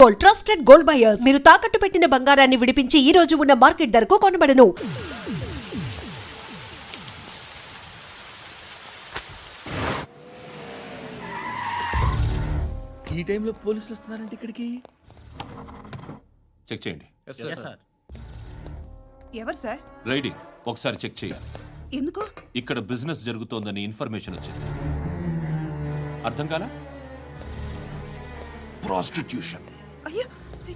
Gold trusted gold buyers మీరు తాకట్టు పెట్టిన బంగారాన్ని విడిపించి ఈ రోజు ఉన్న మార్కెట్ ధరకు కొనబడను. ఈ టైంలో పోలీసులు వస్తున్నారంటే ఇక్కడికి చెక్ చేయండి. ఎవరు సార్? రైడింగ్ ఒకసారి చెక్ చేయాలి. ఎందుకు? ఇక్కడ బిజినెస్ జరుగుతోందని ఇన్ఫర్మేషన్ వచ్చింది. అర్థం కాలా? ప్రాస్టిట్యూషన్, అయ్యో,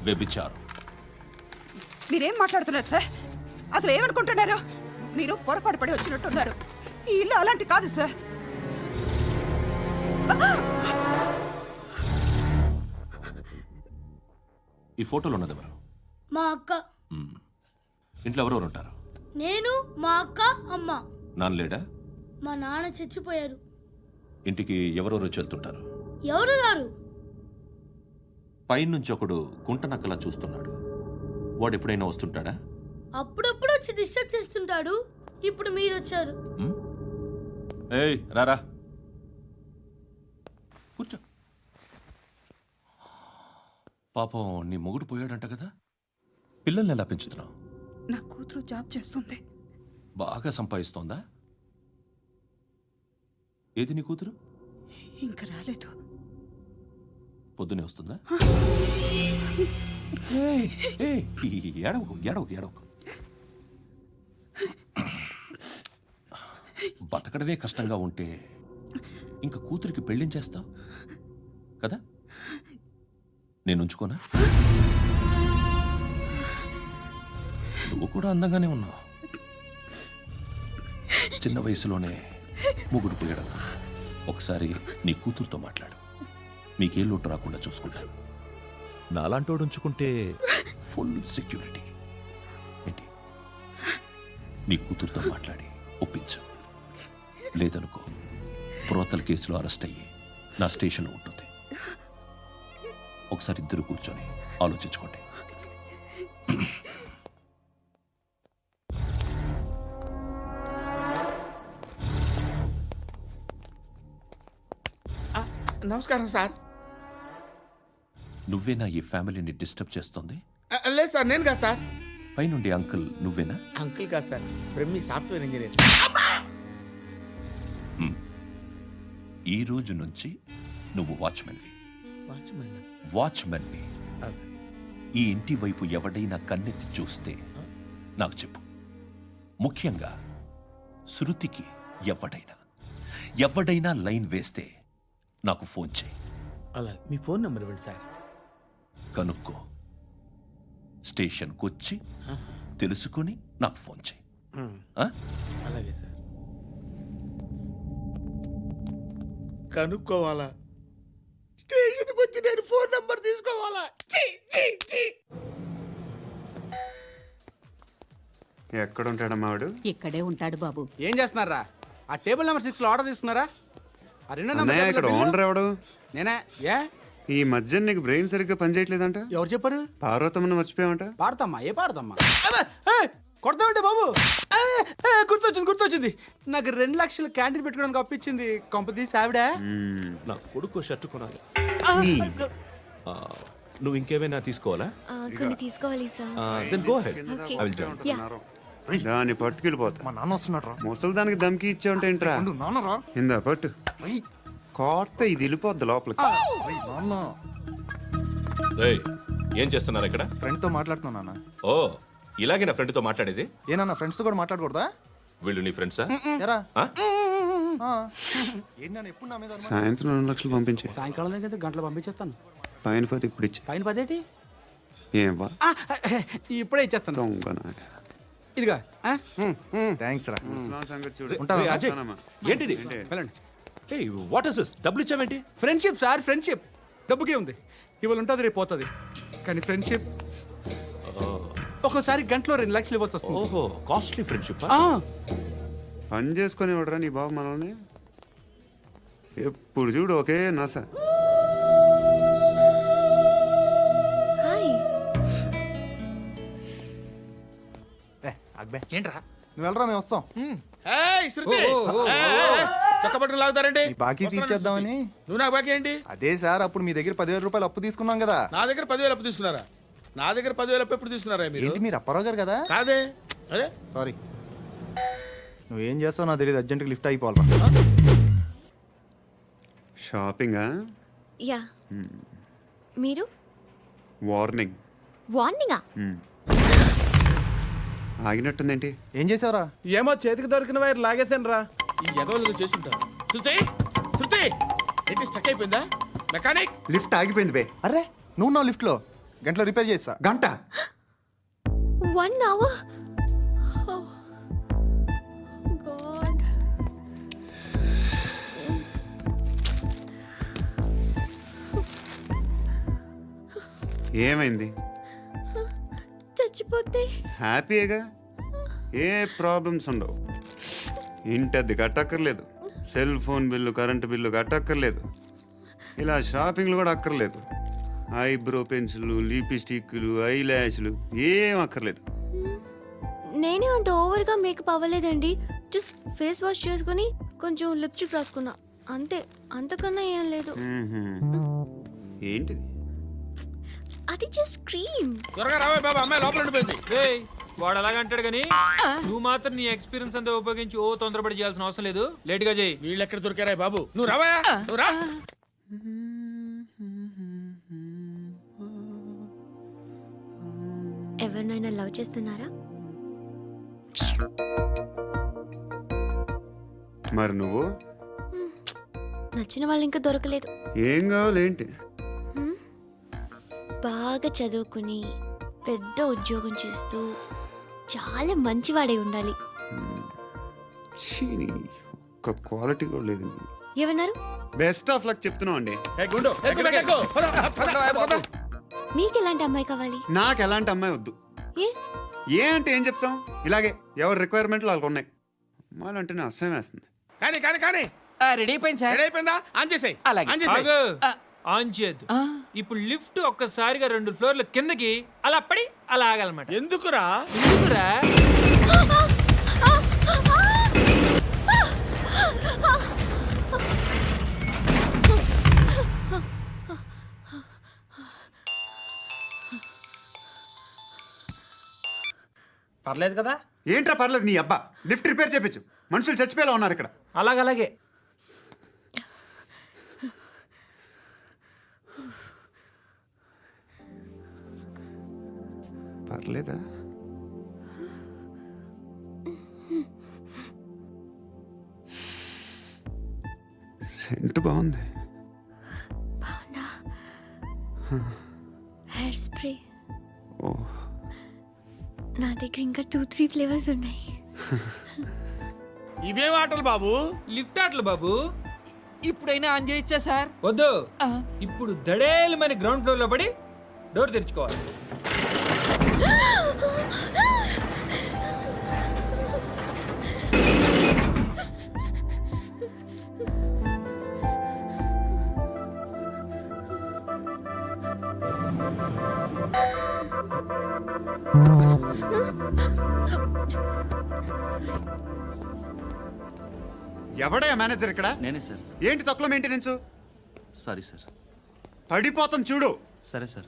వ్యభిచారం. మీరేం మాట్లాడుతున్నారు సార్? అసలు ఏమనుకుంటున్నారు? మీరు పొరపాటు పడి వచ్చినట్టున్నారు. ఈ ఇల్లు అలాంటి కాదు సార్. ఈ ఫోటోలో ఉన్నది ఎవరు? మా అక్క. ఇంట్లో ఎవరెవరు ఉంటారు? నేను, మా అక్క, అమ్మ. నాన్న లేడా? మా నాన్న చచ్చిపోయారు. ఇంటికి ఎవరెవరు వచ్చి వెళ్తుంటారు? ఎవరు రారు. పైనుంచి ఒకడు గుంట నక్కలా చూస్తున్నాడు. వాడు ఎప్పుడైనా వస్తుంటాడా? అప్పుడప్పుడు వచ్చి డిస్టర్బ్ చేస్తుంటాడు. ఇప్పుడు మీరు వచ్చారు. ఏయ్ రారా, కూర్చో. పాపం నీ మొగుడు పోయాడంట కదా, పిల్లల్ని ఎలా పెంచుతున్నావు? నా కూతురు జాబ్ చేస్తుంది. బాగా సంపాదిస్తోందా? ఏది నీ కూతురు? ఇంకా రాలేదు. పొద్దునే వస్తుందా? ఏడవకు ఏడవకు ఏడవకు. బతకడమే కష్టంగా ఉంటే ఇంకా కూతురికి పెళ్ళించేస్తావు కదా? నేను ఉంచుకోనా? నువ్వు కూడా అందంగానే ఉన్నావు. చిన్న వయసులోనే ముగుడు పోయడం. ఒకసారి నీ కూతురుతో మాట్లాడు. మీకే లోటు రాకుండా చూసుకుంటాను. నాలాంటోడు ఉంచుకుంటే ఫుల్ సెక్యూరిటీ. ఏంటి? నీ కూతురుతో మాట్లాడి ఒప్పించు. లేదనుకో ప్రోతల కేసులో అరెస్ట్ అయ్యి నా స్టేషన్లో ఉంటుంది. ఒకసారి ఇద్దరు కూర్చొని ఆలోచించుకోండి. నమస్కారం సార్. నువ్వేనా ఈ ఫ్యామిలీని డిస్టర్బ్ చేస్తుంది? లేదు సార్, నేను కాదు సార్. పైనుండి అంకుల్ నువ్వేనా? అంకుల్ కాదు సార్, బ్రహ్మి సాఫ్ట్వేర్ ఇంజనీర్. ఈ రోజు నుంచి నువ్వు వాచ్మెన్వి. వాచ్మెన్? వాచ్మెన్వి. ఈ ఇంటి వైపు ఎవడైనా కన్నెత్తి చూస్తే నాకు చెప్పు. ముఖ్యంగా శృతికి ఎవడైనా లైన్ వేస్తే నాకు ఫోన్ చేయి. అలా మీ ఫోన్ నెంబర్ ఇవ్వండి సార్. కనుక్కో, స్టేషన్కి వచ్చి తెలుసుకుని నాకు ఫోన్ చేయి. అలాగే సార్. కనుక్కోవాలా? స్టేషన్కి వచ్చి నేను ఫోన్ నెంబర్ తీసుకోవాలా? ఎక్కడ ఉంటాడమ్మా వాడు? ఇక్కడే ఉంటాడు బాబు. ఏం చేస్తున్నారా? ఆ టేబుల్ నెంబర్ 6 లో ఆర్డర్ తీసుకున్నారా? ఆ రెండో నెంబర్ ఇక్కడ ఓనర్ ఎవడు? నేనే. ఏ ఈ మధ్య నీకు బ్రెయిన్ సరిగ్గా పనిచేయట్లేదంట. ఎవరు చెప్పారు? పార్వతమ్మను మర్చిపోయామంట. పాడతామ్మా? ఏ పాడతామ్మా? కొడతామంటే బాబు. గుర్తొచ్చింది. నాకు 2 లక్షలు క్యాంటీన్ పెట్టుకోవడానికి అప్పించింది. కొంపతీసి ఆవిడ. నా కొడుకు షర్ట్ కొనాలి. నువ్వు ఇంకేమైనా తీసుకోవాలా? కొన్ని తీసుకోవాలి sir. Then go ahead. I will join. దాన్ని పట్టుకెళ్ళిపోతా. మా నాన్న వస్తున్నాడు. ముసలి దానికి దమ్కి ఇచ్చావుంటేంట్రా? నాన్నరా ఇందా పట్టు. కోర్త ఇది వెళ్ళిపోద్ది లోపలికి. రేయ్, ఏం చేస్తున్నారు ఇక్కడ? ఫ్రెండ్ తో మాట్లాడుతున్నా నాన్న. ఓ, ఇలాగే నా ఫ్రెండ్తో మాట్లాడేది? ఏనా ఫ్రెండ్స్ తో కూడా మాట్లాడకూడదా? వీళ్ళు నీ ఫ్రెండ్సా? ఎరా ఆ? ఎప్పుడు నా మీద సాయంత్రం 2 లక్షలు పంపించే. సాయంకాలం దగ్గర గంటలు పంపించేస్తాను. పైన 10 ఇప్పుడు ఇచ్చే. పైన 10 ఏం వా ఇప్పుడే ఇచ్చేస్తాను. దొంగనా. ఇదిగా థ్యాంక్స్ రా. ముసలాం సంగతి చూడు. రేయ్, అజయ్, ఏంటిది? వెళ్ళండి. ఏయ్, వాట్ ఇస్ దిస్? డబ్బులు ఇచ్చావేంటి? Friendship sir, friendship. డబ్బుకే ఉంది. ఇవాళ ఉంటుంది, రేపు పోతుంది. కానీ ఫ్రెండ్షిప్ ఒక్కోసారి గంటలో 2 లక్షలు ఇవ్వాల్సి వస్తుంది. ఓహో, కాస్ట్లీ ఫ్రెండ్షిప్. పని చేసుకొని ఇవ్వడరా నీ బాబు మనల్ని. ఎప్పుడు చూడు ఒకే నాస. అక్బే ఏంట్రా? నువ్వు వెళ్ళరా, మేము వస్తాం. పట్టుకుని లాగుతారండి ఈ బాకీ తీర్చేద్దామని. నువ్వు నాకు బాకీ ఏంటి? అదే సార్, అప్పుడు మీ దగ్గర 10,000 రూపాయలు అప్పు తీసుకున్నాం కదా. నా దగ్గర 10,000 అప్పు తీసుకున్నారా? నా దగ్గర 10,000 అప్పు ఎప్పుడు తీసుకున్నారా మీరు? ఏంటి మీరు అప్పారావు గారు కదా? కాదే. అరే సారీ. నువ్వేం చేస్తావు నాకు తెలియదు, అర్జెంట్గా లిఫ్ట్ అయిపోవాలా. షాపింగా? యా మీరు వార్నింగ్. వార్నింగా? ఆగినట్టుందేంటి? ఏం చేసావురా? ఏమో చేతికి దొరికిన వైర్ లాగేసాను రా. ఈ ఎగవలు చేస్తుంటారు. శృతి శృతి ఏంటి స్టక్ అయిపోయిందా? మెకానిక్ లిఫ్ట్ ఆగిపోయింది బే. అరే నువ్వు నా లిఫ్ట్లో గంటలో రిపేర్ చేస్తా. గంట? 1 hour? Oh, God. ఏమైంది? చచ్చిపోతే హ్యాపీగా, ఏ ప్రాబ్లమ్స్ ఉండవు. ఇంటి అద్దె కట్టక్కర్లేదు, cell phone bill, current bill కట్టక్కర్లేదు, ఇలా షాపింగ్లు కూడా అక్కర్లేదు. ఐబ్రో పెన్సిల్లు, లిప్స్టిక్లు, ఐ ల్యాష్లు ఏం అక్కర్లేదు. నేనే అంత ఓవర్గా మేకప్ అవ్వలేదండి. జస్ట్ ఫేస్ వాష్ చేసుకుని కొంచెం లిప్స్టిక్ రాసుకున్నా అంతే, అంతకన్నా ఏం లేదు. ఏంటిది? అది జస్ట్ క్రీమ్. త్వరగా రావే బాబా, అమ్మాయి లోపల ఉండిపోయింది. వాడు అలాగంటాడు కానీ నువ్వు మాత్రం నీ ఎక్స్పీరియన్స్ అంతా ఉపయోగించి తొందరపడి చేయాల్సిన అవసరం లేదు. లేట్ గా చేయి. వీళ్ళు ఎక్కడ దొరికారా బాబు? నువ్వు రావా, నువ్వు రా. ఎవరినైనా లవ్ చేస్తున్నారా? మరి నువ్వు? నచ్చిన వాళ్ళు ఇంకా దొరకలేదు. ఏం కావాలి ఏంటి? బాగా చదువుకుని పెద్ద ఉద్యోగం చేస్తూ చాలా మంచివాడై ఉండాలి. ఛీ, ఒక్క క్వాలిటీ కూడా లేదు. ఏమన్నారు? బెస్ట్ ఆఫ్ లక్ చెప్తున్నావు అండి. ఏ గుండు, ఎక్కు, ఎక్కు. పద, పద. మీకు ఎలాంటి అమ్మాయి కావాలి? నాకు ఎలాంటి అమ్మాయి వద్దు. ఏ ఏ అంటే ఏం చెప్తాం, ఇలాగే ఎవరి రిక్వైర్మెంట్లు వాళ్ళకు ఉన్నాయి. అమ్మాయిలు అంటేనే అసహ్యం వేస్తుంది. కానీ కానీ కానీ రెడీ అయిపోయింది సార్. రెడీ అయిపోయిందా? ఆన్ చేసేయ్. అలాగే. ఆన్ చేసేయ్. ఆన్ చేయద్దు. ఇప్పుడు లిఫ్ట్ ఒక్కసారిగా 2 ఫ్లోర్ల కిందకి అలా పడి అలా ఆగాలన్నమాట. ఎందుకురా? ఎందుకురా? పర్లేదు కదా? ఏంట్రా పర్లేదు నీ అబ్బా. లిఫ్ట్ రిపేర్ చేయించు, మనుషులు చచ్చిపోయేలా ఉన్నారు ఇక్కడ. అలాగే. పర్లేదా? సెంట్ బాగుంది. బాగుందా? హెయిర్ స్ప్రే ఓ, నా దగ్గర ఇంకా 2-3 ఫ్లేవర్స్ ఉన్నాయి. ఇవేం ఆటలు బాబు? లిఫ్ట్ ఆటలు బాబు. ఇప్పుడైనా ఆన్ చేయొచ్చా సార్? వద్దు. ఇప్పుడు దడేలు మన గ్రౌండ్ ఫ్లోర్ లో పడి డోర్ తెరుచుకోవాలి. ఎవడయ్యా మేనేజర్ ఇక్కడ? నేనే సార్. ఏంటి తక్కువ మెయింటెనెన్స్? Sorry sir. పడిపోతాం చూడు. సరే సార్.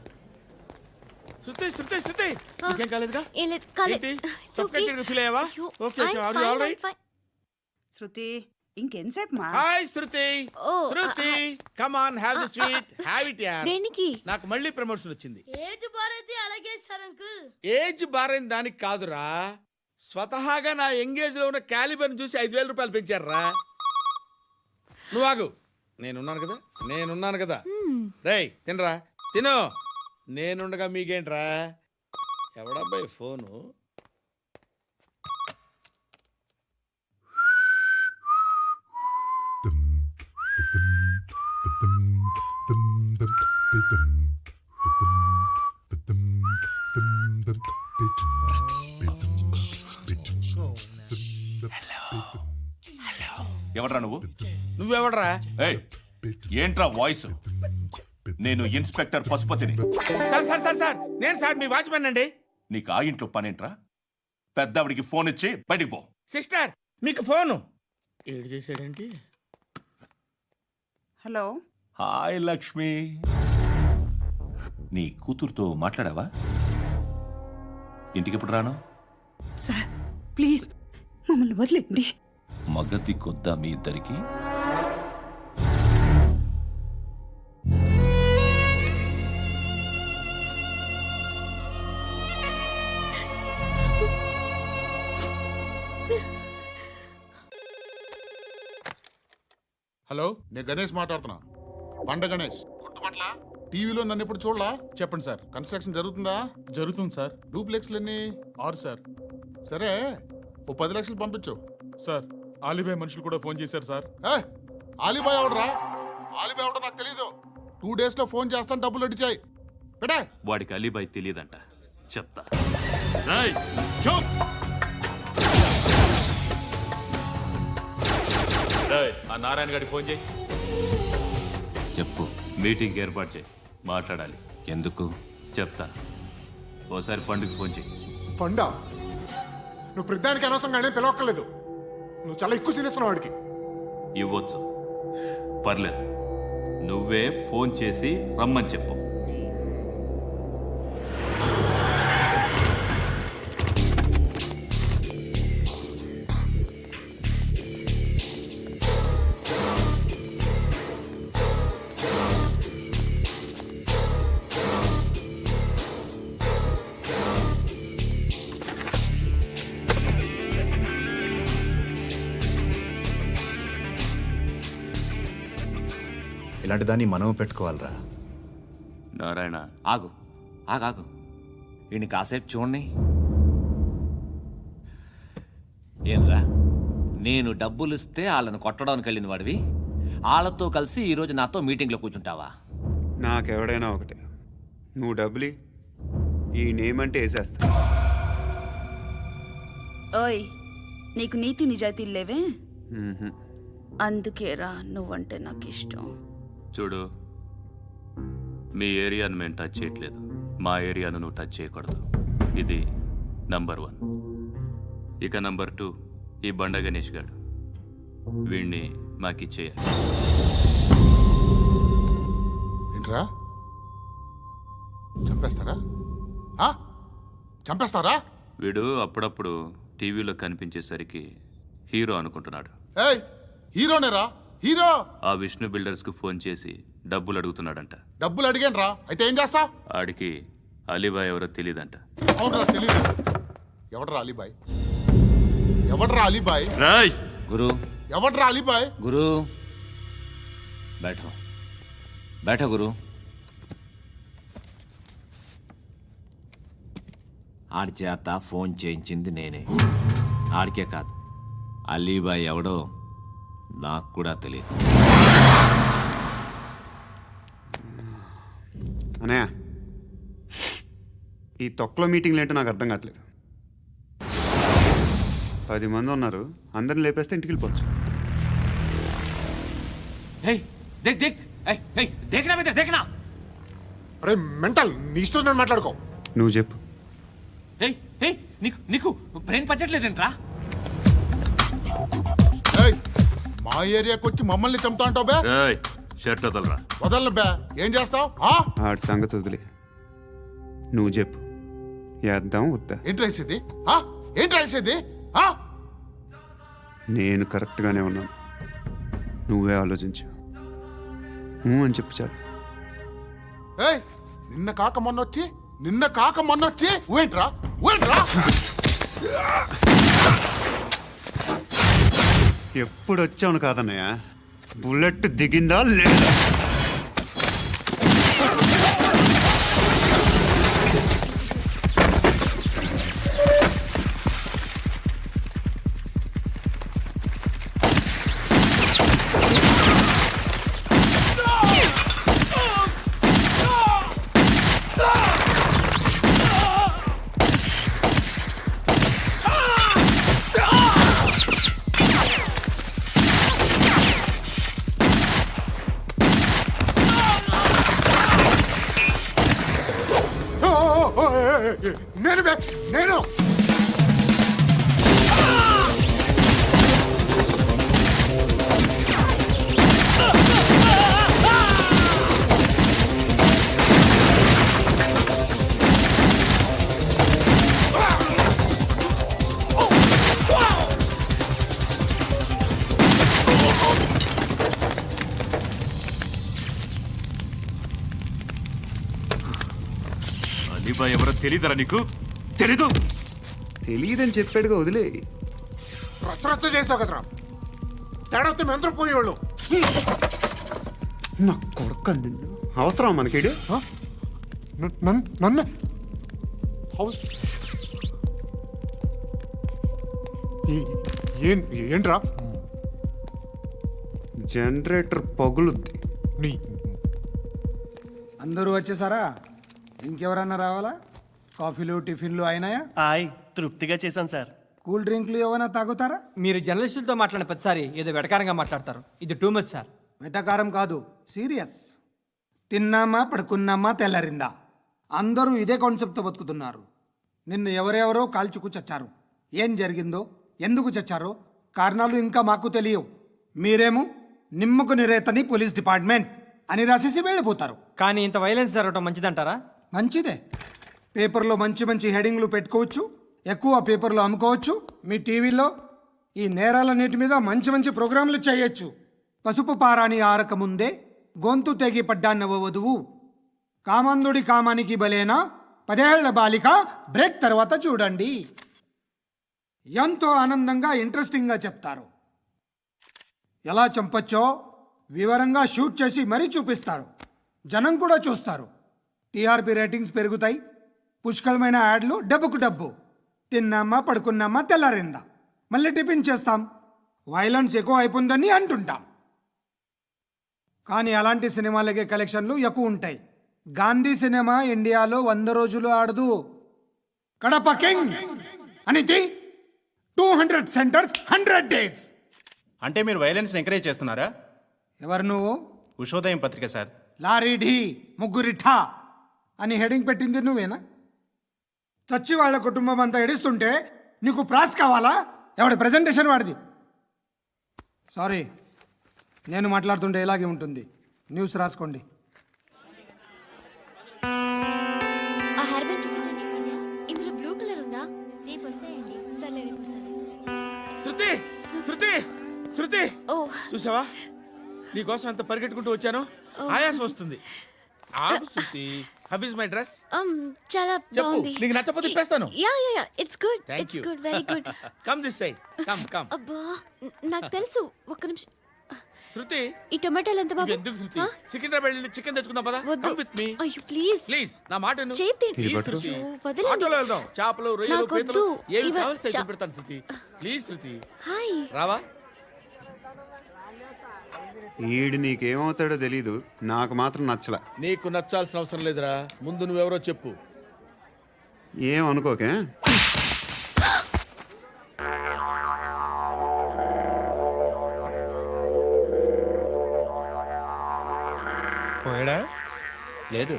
శృతి శృతి శృతి ఇంకేం కాలేదుగా? ఏం లేదు, కాలేదు. ఏంటి? It's okay. Suffocated గా feel అయ్యావా? అయ్యో, Okay, okay. I'm Are you fine, all I'm right? fine. శృతి ఇంకెంతసేపు మా? Hi Shruti. Oh, Shruti come on, have the sweet, have it యార్. దేనికి? నాకు మళ్ళీ ప్రమోషన్ వచ్చింది. ఏజ్ బారైతే అలాగే సార్ అంకుల్. ఏజ్ బారైన దానికి కాదురా, స్వతహాగా నా ఎంగేజ్ లో ఉన్న క్యాలిబర్ చూసి 5,000 రూపాయలు పెంచారా. నువ్వు ఆగు, నేనున్నాను కదా. రేయ్ తినరా, తిను. నేనుండగా మీకేంట్రా? ఎవడబ్బాయి ఫోను? ఎవడ్రా నువ్వు? నువ్వెవడరా? ఏయ్, ఏంట్రా వాయిస్? నేను ఇన్స్పెక్టర్ పశుపతిని. సార్ సార్ సార్ సార్ నేను సార్ మీ వాచ్మెన్ అండి. నీకు ఆ ఇంట్లో పనేంట్రా? పెద్దవిడికి ఫోన్ ఇచ్చి బయటికి పో. సిస్టర్ మీకు ఫోను. ఏడు చేశాడేంటి? Hello hi Lakshmi. నీ కూతురుతో మాట్లాడావా? ఇంటికి ఎప్పుడు రాను? సార్ ప్లీజ్ మమ్మల్ని వదిలేండి. మగతి కొద్దా మీ ఇద్దరికి? హలో, నేను గణేష్ మాట్లాడుతున్నా. బండ గణేష్ గుర్తుపట్ల టీవీలో నన్ను ఎప్పుడు చూడలా? చెప్పండి సార్. కన్స్ట్రక్షన్ జరుగుతుందా? జరుగుతుంది సార్. డూప్లెక్స్లు ఎన్ని? 6 సార్. సరే, ఓ 10 లక్షలు పంపించు. సార్, ఆలిబాయ్ మనుషులు కూడా ఫోన్ చేశారు సార్. ఏ ఆలిబాయ్ ఎవడరా? ఆలిబాయ్ ఎవడో నాకు తెలీదు. 2 days లో ఫోన్ చేస్తాను, డబ్బులు అడిచాయి పెడే. వాడికి అలీబాయ్ తెలియదంట, చెప్తా. ఆ నారాయణ గారికి ఫోన్ చేయి. చెప్పు. మీటింగ్ ఏర్పాటు చేయి, మాట్లాడాలి. ఎందుకు చెప్తా. ఓసారి పండుగ ఫోన్ చేయి. పండ నువ్వు ప్రతిదానికి అనవసరంగానే పిలవక్కర్లేదు. నువ్వు చాలా ఎక్కువ సీనిస్తున్నావు వాడికి. ఇవ్వచ్చు, పర్లేదు. నువ్వే ఫోన్ చేసి రమ్మని చెప్పు. ఇలాంటి దాన్ని మనం పెట్టుకోవాలరా. నారాయణ, ఆగు ఆగాగు, వీడిని కాసేపు చూడండి. ఏంరా, నేను డబ్బులు ఇస్తే వాళ్ళని కొట్టడానికి వెళ్ళిన వాడివి, వాళ్ళతో కలిసి ఈరోజు నాతో మీటింగ్లో కూర్చుంటావా? నాకెవడైనా ఒకటే. నువ్వు డబ్బులి, ఈ నేమ్ అంటే వేసేస్తా. ఓయ్, నీకు నీతి నిజాయితీలు లేవే, మ్మ్హ. అందుకేరా నువ్వంటే నాకు ఇష్టం. చూడు, మీ ఏరియాను మేము టచ్ చేయట్లేదు, మా ఏరియాను నువ్వు టచ్ చేయకూడదు. ఇది నంబర్ 1. ఇక నంబర్ 2, ఈ బండ గణేష్ గారు, వీణ్ణి మాకిచ్చేయాలి. ఏంట్రా, చంపేస్తారా? ఆ? చంపేస్తారా? వీడు అప్పుడప్పుడు టీవీలో కనిపించేసరికి హీరో అనుకుంటున్నాడు. ఏయ్, హీరోనేరా, హీరో. ఆ విష్ణు బిల్డర్స్కు ఫోన్ చేసి డబ్బులు అడుగుతున్నాడంట. డబ్బులు అడిగాను రా, అయితే ఏం చేస్తా? ఆడికి అలీబాయ్ ఎవరో తెలియదంట. అవునరా, తెలీదు. ఎవడరా అలీబాయ్? ఎవడరా అలీబాయ్? రాయ్ గురు, ఎవడరా అలీబాయ్? గురు బైఠో బైఠో గురు. ఆడి చేత ఫోన్ చేయించింది నేనే. ఆడికే కాదు, అలీబాయ్ ఎవడో నాకు కూడా తెలియదు. అనయ్య, ఈ తొక్కలో మీటింగ్లు ఏంటో నాకు అర్థం కావట్లేదు. 10 మంది ఉన్నారు, అందరిని లేపేస్తే ఇంటికి వెళ్ళిపోవచ్చు. దేక్ దేక్, దేకనా మీద దేకనా. అరే మెంటల్, నీ ఇష్టం నేను మాట్లాడుకో. నువ్వు చెప్పు. నీకు నీకు బ్రెయిన్ పచ్చట్లేదంట్రా. ఏయ్, మా ఏరియాకి వచ్చి మమ్మల్ని చంపుతా అంటావు బే? రాయ్, షర్ట్ వదలరా. వదలను బే. ఏం చేస్తావు? ఆడి సంగతి వదిలే, నువ్వు చెప్పు. వేద్దాం వద్దా? ఏంటి రాసేది? ఏంటి రాసేది? నేను కరెక్ట్గానే ఉన్నాను, నువ్వే ఆలోచించు. అని చెప్పు చాలు. ఏయ్, నిన్న కాక మొన్నొచ్చి ఊయంట్రా. ఎప్పుడు వచ్చావును కాదన్నయ్య, బుల్లెట్ దిగిందా లేదా? నేను అలీబాయ్ ఎవరో తెలీదరా నీకు? తెలీదు? తెలియదని చెప్పాడుగా, వదిలే. రచ్చ చేసావు కదరా, తేడా వస్తే మెంతరం పోయేవాళ్ళు. నా కొడుకు అవసరం మనకిడు. నన్ను ఏంట్రా? జనరేటర్ పగులుద్ది. నీ అందరూ వచ్చేసారా? ఇంకెవరన్నా రావాలా? కాఫీలు టిఫిన్లు అయినాయా? తృప్తిగా చేశాను సార్. కూల్ డ్రింక్లు ఏమైనా తాగుతారా? మీరు జర్నలిస్టులతో మాట్లాడిన ప్రతిసారి ఏదో వెటకారంగా మాట్లాడతారు. ఇది టూ మచ్ సార్. వెటకారం కాదు, సీరియస్. తిన్నామా పడుకున్నామా తెల్లరిందా, అందరూ ఇదే కాన్సెప్ట్తో బతుకుతున్నారు. నిన్ను ఎవరెవరో కాల్చుకు చచ్చారు. ఏం జరిగిందో, ఎందుకు చచ్చారో కారణాలు ఇంకా మాకు తెలియవు. మీరేమో నిమ్మకు నిరేతని పోలీస్ డిపార్ట్మెంట్ అని రాసేసి వెళ్ళిపోతారు. కానీ ఇంత వైలెన్స్ జరగడం మంచిదంటారా? మంచిదే. పేపర్లో మంచి మంచి హెడింగ్లు పెట్టుకోవచ్చు, ఎక్కువ పేపర్లు అమ్ముకోవచ్చు. మీ టీవీలో ఈ నేరాలన్నిటి మీద మంచి మంచి ప్రోగ్రాంలు చేయొచ్చు. పసుపు పారాని ఆరక ముందే గొంతు తెగి పడ్డాన్నవ వధువు, కామందుడి కామానికి బలేనా 10 ఏళ్ల బాలిక బ్రేక్ తర్వాత చూడండి. ఎంతో ఆనందంగా ఇంట్రెస్టింగ్గా చెప్తారు. ఎలా చంపచ్చో వివరంగా షూట్ చేసి మరీ చూపిస్తారు. జనం కూడా చూస్తారు. టీఆర్పీ రేటింగ్స్ పెరుగుతాయి. పుష్కలమైన యాడ్లు, డబ్బుకు డబ్బు. తిన్నామా పడుకున్నామా తెల్లారిందా, మళ్ళీ టిఫిన్ చేస్తాం. వైలెన్స్ ఎక్కువ అయిపోయిందని అంటుంటాం. కానీ అలాంటి సినిమాలకే కలెక్షన్లు ఎక్కువ ఉంటాయి. గాంధీ సినిమా ఇండియాలో 100 రోజులు ఆడదు. కడప కింగ్ అనితి 200 సెంటర్స్ 100 డేస్. అంటే మీరు వైలెన్స్ ఎంకరేజ్ చేస్తున్నారా? ఎవరు నువ్వు? ఉషోదయం పత్రిక సార్. లారీ ఢీ ముగ్గురిఠా అని హెడింగ్ పెట్టింది నువ్వేనా? చచ్చి వాళ్ళ కుటుంబం అంతా ఎడుస్తుంటే నీకు ప్రాస్ కావాలా? ఎవడి ప్రజెంటేషన్ వాడిది. సారీ, నేను మాట్లాడుతుంటే ఇలాగే ఉంటుంది. న్యూస్ రాసుకోండి. ఆ హెయిర్ బ్యాండ్ చూపించండి. ఇందులో బ్లూ కలర్ ఉందా? రేపు వస్తాయండి. సర్లే, రేపు వస్తాను. శృతి శృతి శృతి, ఓ చూసావా నీకోసం ఎంత పరిగెట్టుకుంటూ వచ్చాను. ఆయాసం వస్తుంది. ఆగు Shruti. How is my dress? చాలా చెప్పు. బాగుంది. నీకు నచ్చకపోతే తిప్పేస్తాను. Yeah it's good. Thank it's you. Good, very good. Come this side. Come. అబ్బా, నాకు తెలుసు. ఒక్క నిమిషం. శృతి, ఈ టొమాటోలు ఎంత బాబు? ఎందుకు శృతి? సికింద్రాబాద్ వెళ్ళి చికెన్ తెచ్చుకుందాం పదా. వద్దు. కమ్ విత్ మీ అయ్యో ప్లీజ్ ప్లీజ్. నా మాట విను. చేతి ప్లీజ్ శృతి. వదలండి. ఆటోలో వెళ్దాం. చేపలు, రొయ్యలు, నాకు పీతలు వద్దు. ఏమి ఇవ- కావాలి తెచ్చి పెడతాను శృతి. Please Shruti. హాయ్. రావా? ఈడు నీకేమవుతాడో తెలీదు, నాకు మాత్రం నచ్చలా. నీకు నచ్చాల్సిన అవసరం లేదురా. ముందు నువ్వెవరో చెప్పు. ఏమనుకోకే. పోయాడా? లేదు,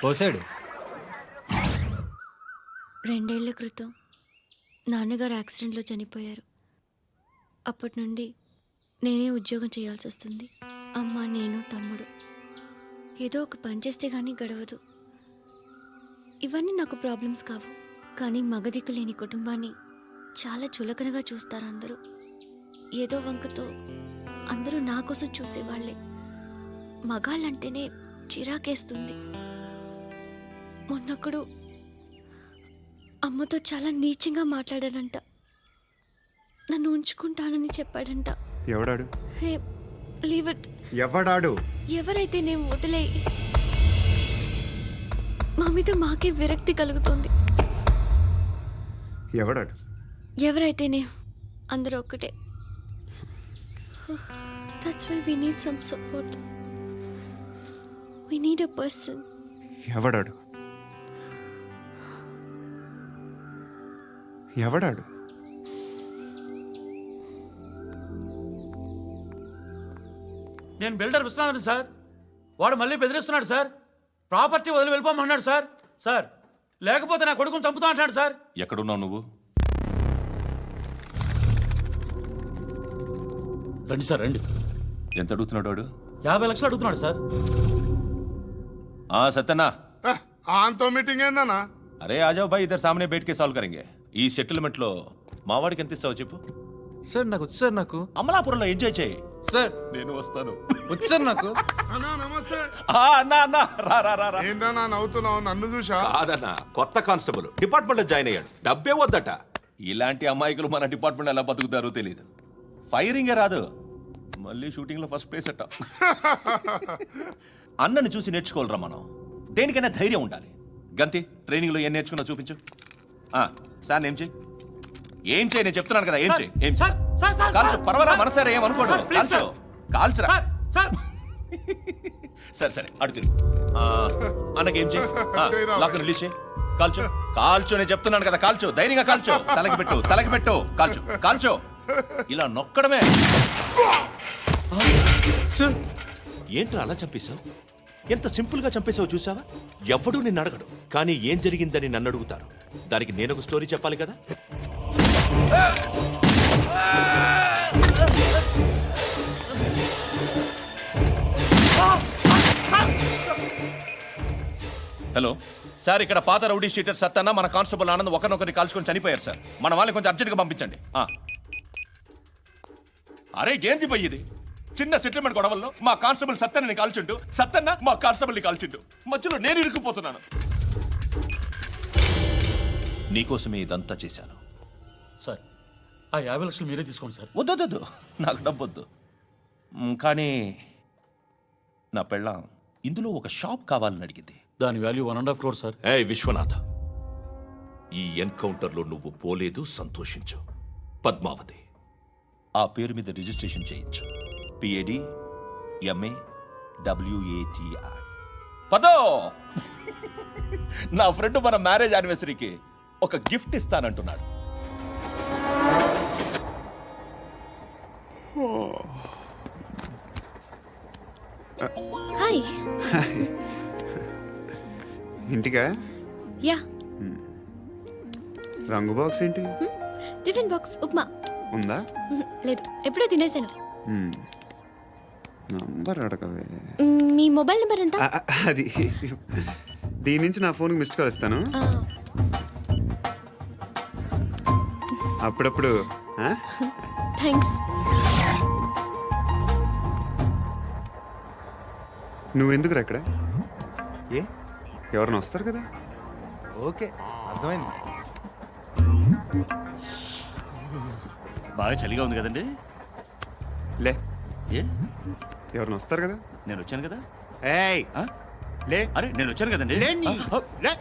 పోసాడు. 2 ఏళ్ల క్రితం నాన్నగారు యాక్సిడెంట్లో చనిపోయారు. అప్పటి నుండి నేనే ఉద్యోగం చేయాల్సి వస్తుంది. అమ్మ, నేను, తమ్ముడు ఏదో ఒక పని చేస్తే కానీ గడవదు. ఇవన్నీ నాకు ప్రాబ్లమ్స్ కావు, కానీ మగదిక్కు లేని కుటుంబాన్ని చాలా చులకనగా చూస్తారు అందరూ. ఏదో వంకతో అందరూ నా కోసం చూసేవాళ్లే. మగాళ్ళంటేనే చిరాకేస్తుంది. మొన్నప్పుడు అమ్మతో చాలా నీచంగా మాట్లాడాడంట. నన్ను ఉంచుకుంటానని చెప్పాడంట. ఎవడాడు? హే, లీవ్ ఇట్. ఎవడాడు? ఎవరైతే నేను వదిలే. మా మీద మాకే విరక్తి కలుగుతుంది. ఎవడాడు? ఎవరైతేనే అందరూ ఒక్కటే. That's why we need some support. We need a person. ఎవడాడు? ఎవడాడు? నేను బిల్డర్ విశ్వనాథన్ సార్. వాడు మళ్ళీ బెదిరిస్తున్నాడు సార్. ప్రాపర్టీ వదిలి వెళ్ళిపోమన్నాడు సార్. సార్, లేకపోతే నా కొడుకుని చంపుతా అంటున్నాడు సార్. ఎక్కడున్నావు నువ్వు? రండి సార్, రండి. ఎంత అడుగుతున్నాడు వాడు? 50 లక్షలు అడుగుతున్నాడు సార్. సత్యనా, ఆంతో మీటింగ్ ఏందన్నా? అరే ఆజావ్ భాయ్, ఇద్దరు సామనే బయట కే సాల్వ్ కరెంగే. ఈ సెటిల్మెంట్ లో మావాడికి ఎంత ఇస్తావు చెప్పు. సార్ నాకు వచ్చు సార్. నాకు అమలాపురంలో ఎంజాయ్ చేయి. సార్ నేను వస్తాను. వచ్చు సార్ నాకు. అన్నా నమస్తే. అన్నా అన్నా రా రా రా రా. ఏందన్నా నవ్వుతున్నావు? నన్ను చూసా? కాదన్నా, కొత్త కానిస్టేబుల్ డిపార్ట్మెంట్ లో జాయిన్ అయ్యాడు. డబ్బే వద్దట. ఇలాంటి అమాయకులు మన డిపార్ట్మెంట్ ఎలా బతుకుతారో తెలియదు. ఫైరింగే రాదు, మళ్ళీ షూటింగ్ లో ఫస్ట్ ప్లేస్ అట్ట. అన్నని చూసి నేర్చుకోవాలరా మనం. దేనికైనా ధైర్యం ఉండాలి. గంతి, ట్రైనింగ్ లో ఏం నేర్చుకున్నా చూపించు. సార్ ఏం చేయి, ఏం చేయి, నేను చెప్తున్నాను కదా, ఏం చేయి. ఏం కాల్చు, పర్వాలా, మనసారా ఏమనుకోడు. కాల్చు, కాల్చురా. సరే సరే, అడు తిరుగు. అన్నకేం చేయి, లాక్ రిలీజ్ చేయి. కాల్చు, కాల్చు, నేను చెప్తున్నాను కదా, కాల్చు, ధైర్యంగా కాల్చు. తలకి పెట్టు, తలకి పెట్టు, కాల్చు, కాల్చు. ఇలా నొక్కడమే. ఏంట్రా అలా చంపేశావు? ఎంత సింపుల్ గా చంపేశావు చూసావా? ఎవడూ నిన్ను అడగడు, కానీ ఏం జరిగిందని నన్ను అడుగుతారు. దానికి నేను ఒక స్టోరీ చెప్పాలి కదా. హలో సార్, ఇక్కడ పాత రౌడీ షీటర్ సత్తన్న మన కానిస్టేబుల్ ఆనంద్ ఒకరినొకరిని కాల్చుకొని చనిపోయారు సార్. మన వాళ్ళని కొంచెం అర్జెంట్గా పంపించండి. అరే ఏంది పోయి ఇది? చిన్న సెటిల్మెంట్ గొడవల్లో మా కానిస్టేబుల్ సత్తన్నని కాల్చుంటూ, సత్తన్న మా కానిస్టేబుల్ని కాల్చుంటూ, మధ్యలో నేను ఇరుక్కుపోతున్నాను. నీకోసమే ఇదంతా చేశాను సార్. ఆ 50 లక్షలు మీరే తీసుకోండి సార్. వద్దొద్దు, నాకు డబ్బొద్దు. కానీ నా పెళ్ళాం ఇందులో ఒక షాప్ కావాలని అడిగింది. దాని వాల్యూ 1.5 crore సార్. విశ్వనాథ, ఈ ఎన్కౌంటర్లో నువ్వు పోలేదు, సంతోషించు. పద్మావతి ఆ పేరు మీద రిజిస్ట్రేషన్ చేయించు. PAD MA WATI. పదో, నా ఫ్రెండ్ మన మ్యారేజ్ యానివర్సరీకి ఒక గిఫ్ట్ ఇస్తానంటున్నాడు. హాయ్. ఇంటికా? యా. రంగు బాక్స్ ఏంటి? Tiffin box upma. ఉందా? లేదు, ఎప్పుడో తినేసాను. నంబర్ అడగవే. మీ మొబైల్ నెంబర్ ఎంత? అది దీని నుంచి నా ఫోన్కి మిస్డ్ కాల్ ఇస్తాను. అప్పుడప్పుడు. థ్యాంక్స్. నువ్వెందుకురా ఇక్కడ? ఏ, ఎవరైనా వస్తారు కదా. ఓకే, అర్థమైంది. బాగా చలిగా ఉంది కదండి. లే, ఏ, ఎవరైనా వస్తారు కదా. నేను వచ్చాను కదా. ఏయ్ లే. అరే నేను వచ్చాను కదండి. లే.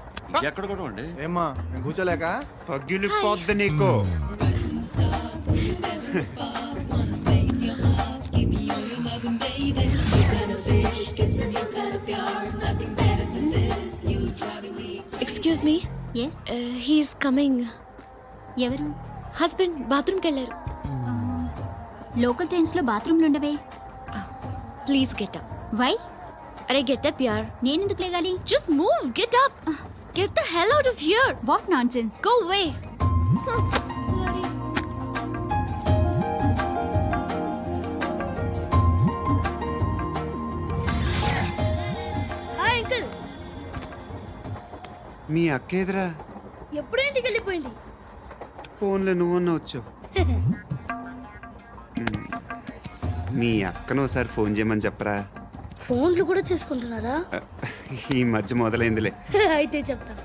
ఎక్కడ కూడా అండి. ఏమ్మా, నేను కూర్చోలేక? తగ్గిలిపోద్ది నీకు. Excuse me. He's coming. ఎవరు? హస్బెండ్ బాత్రూమ్కి వెళ్ళారు. లోకల్ ట్రైన్స్లో బాత్రూమ్లు ఉండవే. Please get up. వై? అరే గెట్ అప్ యార్. నేనెందుకు లేగాలి? Just move, get up. Get the hell out of here. What nonsense. Go away. Hi uncle. మీ అక్క ఎదురా? ఎప్పుడు ఇంటికి వెళ్ళిపోయింది? ఫోన్లో నువ్వన్నా వచ్చావు. మీ అక్కను ఒకసారి ఫోన్ చేయమని చెప్పరా. ఫోన్లు కూడా చేసుకుంటున్నారా? ఈ మధ్య మొదలైందిలే. అయితే చెప్తాను.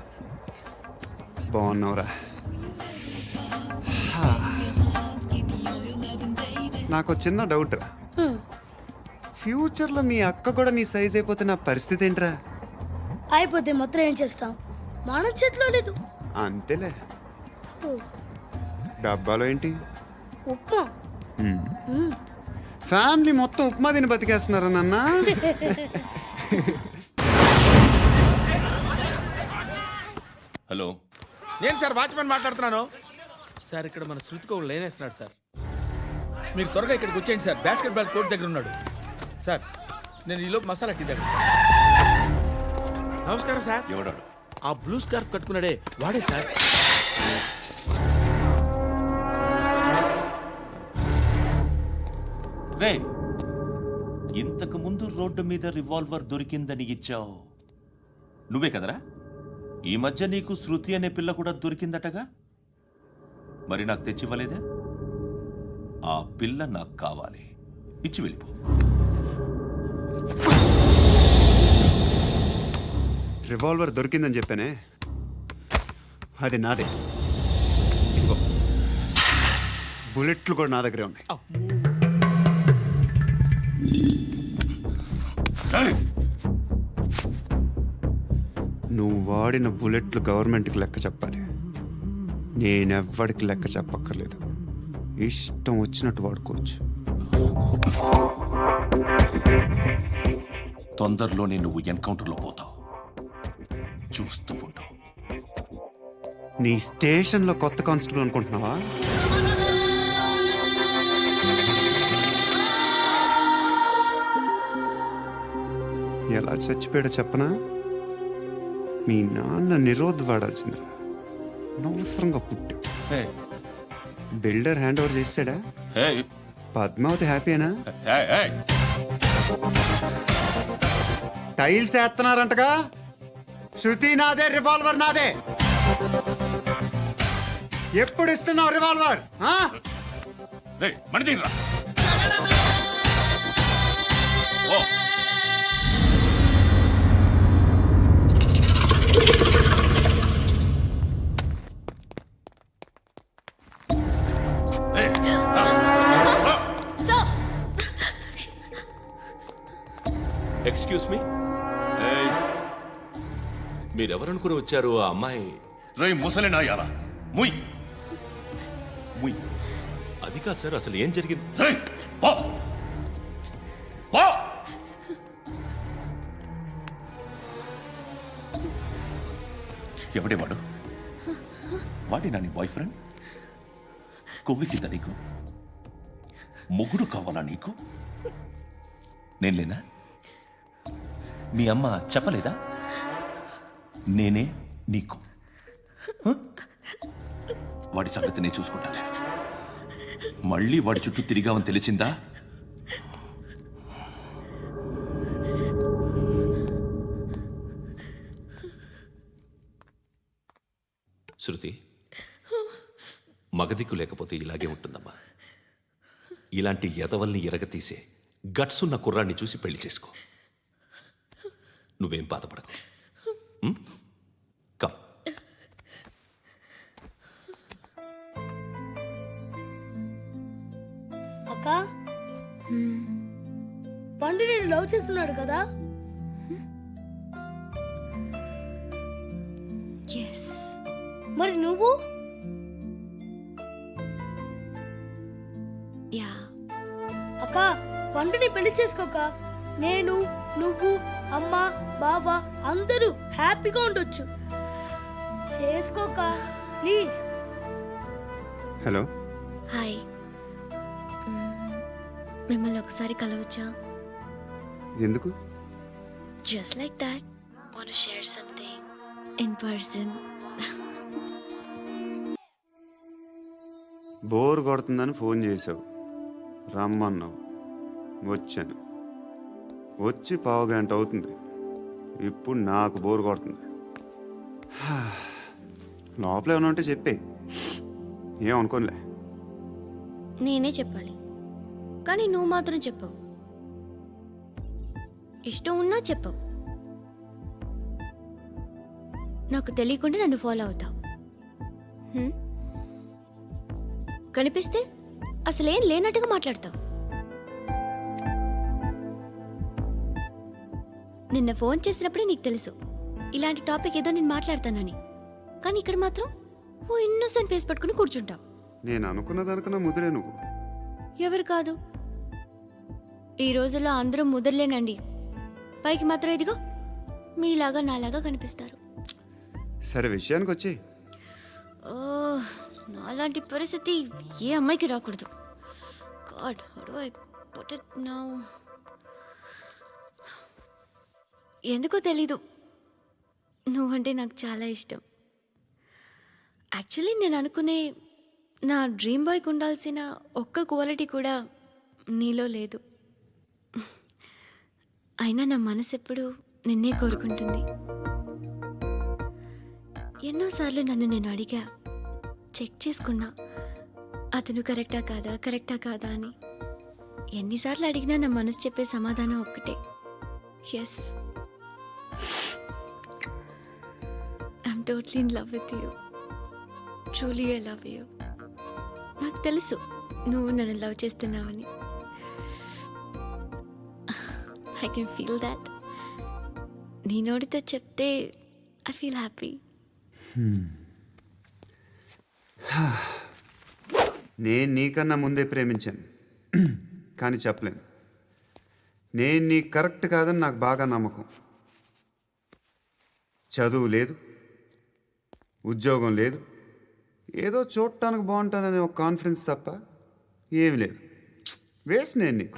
బాగున్నావురా? నాకు చిన్న డౌట్ రా. ఫ్యూచర్లో మీ అక్క కూడా నీ సైజ్ అయిపోతే నా పరిస్థితి ఏంట్రా? అయిపోతే మొత్తం ఏం చేస్తాం? మన చేతిలో లేదు. అంతేలే. డబ్బాలో ఏంటి? ఉప్మా. ఫ్యామిలీ మొత్తం ఉప్మా తిని బతికేస్తున్నారా నాన్న? హలో, నేను సార్ వాచ్మెన్ మాట్లాడుతున్నాను. సార్, ఇక్కడ మన శృతికి ఒక లైన్ వేస్తున్నాడు సార్. మీరు త్వరగా ఇక్కడికి వచ్చేయండి సార్. బాస్కెట్ బాల్ కోర్ట్ దగ్గర ఉన్నాడు సార్. నేను ఈలోపు మసాలా టీ దగ్గర. నమస్కారం సార్. ఎవడాడు? ఆ బ్లూ స్కార్ఫ్ కట్టుకున్నాడే వాడే సార్. రే, ఇంతకు ముందు రోడ్డు మీద రివాల్వర్ దొరికిందని ఇచ్చావు నువ్వే కదరా? ఈ మధ్య నీకు శృతి అనే పిల్ల కూడా దొరికిందటగా, మరి నాకు తెచ్చివ్వలేదే? ఆ పిల్ల నాకు కావాలి. ఇచ్చి వెళ్ళిపో. రివాల్వర్ దొరికిందని చెప్పానే, అది నాదే. ఇదిగో, బుల్లెట్లు కూడా నా దగ్గరే ఉన్నాయి. నువ్వు వాడిన బుల్లెట్లు గవర్నమెంట్కి లెక్క చెప్పాలి. నేనెవ్వడికి లెక్క చెప్పక్కర్లేదు. ఇష్టం వచ్చినట్టు వాడుకోవచ్చు. తొందరలోనే నువ్వు ఎన్కౌంటర్లో పోతావు, చూస్తూ ఉంటావు. నీ స్టేషన్లో కొత్త కానిస్టేబుల్ అనుకుంటున్నావా? ఎలా చచ్చిపోయాడో చెప్పనా? మీ నాన్న నిరోధ్ వాడాల్సింది. అనవసరంగా పుట్టావు. బిల్డర్ హ్యాండ్ ఓవర్ చేసాడా? పద్మావతి హ్యాపీనా? టైల్స్ వేస్తున్నారంటగా. శృతి నాదే, రివాల్వర్ నాదే. ఎప్పుడు ఇస్తున్నావు రివాల్వర్? ఎక్స్క్యూజ్ మీ, మీరెవరనుకుని వచ్చారు? ఆ అమ్మాయి రై ముసలి నాయాలా, ముయ్ ముయ్. అది కాదు సార్, అసలు ఏం జరిగింది? రేయ్, పో. పో. ఎవడే వాడు? వాడేనా నీ బాయ్ ఫ్రెండ్? కొవ్వికిందా నీకు? మొగుడు కావాలా నీకు? నేను లేనా? మీ అమ్మ చెప్పలేదా నేనే నీకు? వాడి సంగతి నేను చూసుకుంటానే. మళ్ళీ వాడి చుట్టూ తిరిగావని తెలిసిందా? శృతి, మగదిక్కు లేకపోతే ఇలాగే ఉంటుందమ్మా. ఇలాంటి ఎదవల్ని ఎరగతీసే గట్స్ ఉన్న కుర్రాన్ని చూసి పెళ్లి చేసుకో. నువ్వేం బాధపడకు. కమ్. అక్క, పండు నేను లవ్ చేస్తున్నాడు కదా? మరి నువ్వు? అక్క, పండుని పెళ్లి చేసుకోక నేను, నువ్వు, అమ్మ, బావ అందరూ హ్యాపీగా ఉండొచ్చు. చేసుకోక ప్లీజ్. Hello, hi. మిమ్మల్ని ఒకసారి కలవచ్చా? ఎందుకు? Just like that. Want to share something in person. Bore కొడుతుందని ఫోన్ చేసావు, రమ్మన్నావు, వచ్చాను. వచ్చి పావుగంట అవుతుంది. ఇప్పుడు నాకు బోర్ కొడుతుంది. లోపల ఏమైనా ఉంటే చెప్పే, ఏమనుకోనిలే. నేనే చెప్పాలి, కానీ నువ్వు మాత్రం చెప్పవు. ఇష్టం ఉన్నా చెప్పవు. నాకు తెలియకుండా నన్ను ఫాలో అవుతావు. కనిపిస్తే అసలేం లేనట్టుగా మాట్లాడతావు. నిన్న ఫోన్ చేసినప్పుడే నీకు తెలుసు ఇలాంటి టాపిక్ ఏదో నేను మాట్లాడతానని. కానీ ఇక్కడ మాత్రం ఓ ఇన్నోసెంట్ ఫేస్ పట్టుకుని కూర్చుంటావు. నేను అనుకున్న దానికన్నా ముదిరే నువ్వు. ఎవరు కాదు, ఈ రోజుల్లో అందరూ ముదరలేనండి. పైకి మాత్రం ఇదిగో మీలాగా నాలాగా కనిపిస్తారు. సరే, విషయానికి వచ్చి. నాలాంటి పరిస్థితి ఏ అమ్మాయికి రాకూడదు. God, how do I put it now? ఎందుకో తెలీదు, నువ్వంటే నాకు చాలా ఇష్టం. యాక్చువల్లీ నేను అనుకునే నా డ్రీమ్ బాయ్కి ఉండాల్సిన ఒక్క క్వాలిటీ కూడా నీలో లేదు. అయినా నా మనసు ఎప్పుడు నిన్నే కోరుకుంటుంది. ఎన్నోసార్లు నన్ను నేను అడిగా, చెక్ చేసుకున్నా అతను కరెక్టా కాదా అని. ఎన్నిసార్లు అడిగినా నా మనసు చెప్పే సమాధానం ఒక్కటే, yes. I'm totally in love with you. Truly I love you. నాకు తెలుసు నువ్వు నన్ను లవ్ చేస్తున్నావని. I can feel that. నీ నోటితో చెప్తే ఐ ఫీల్ హ్యాపీ. నేను నీకన్నా ముందే ప్రేమించాను, కానీ చెప్పలేను. నేను నీకు కరెక్ట్ కాదని నాకు బాగా నమ్మకం. చదువు లేదు, ఉద్యోగం లేదు, ఏదో చూడటానికి బాగుంటాననే ఒక కాన్ఫిడెన్స్ తప్ప ఏమి లేదు. వేస్ట్ నేను నీకు.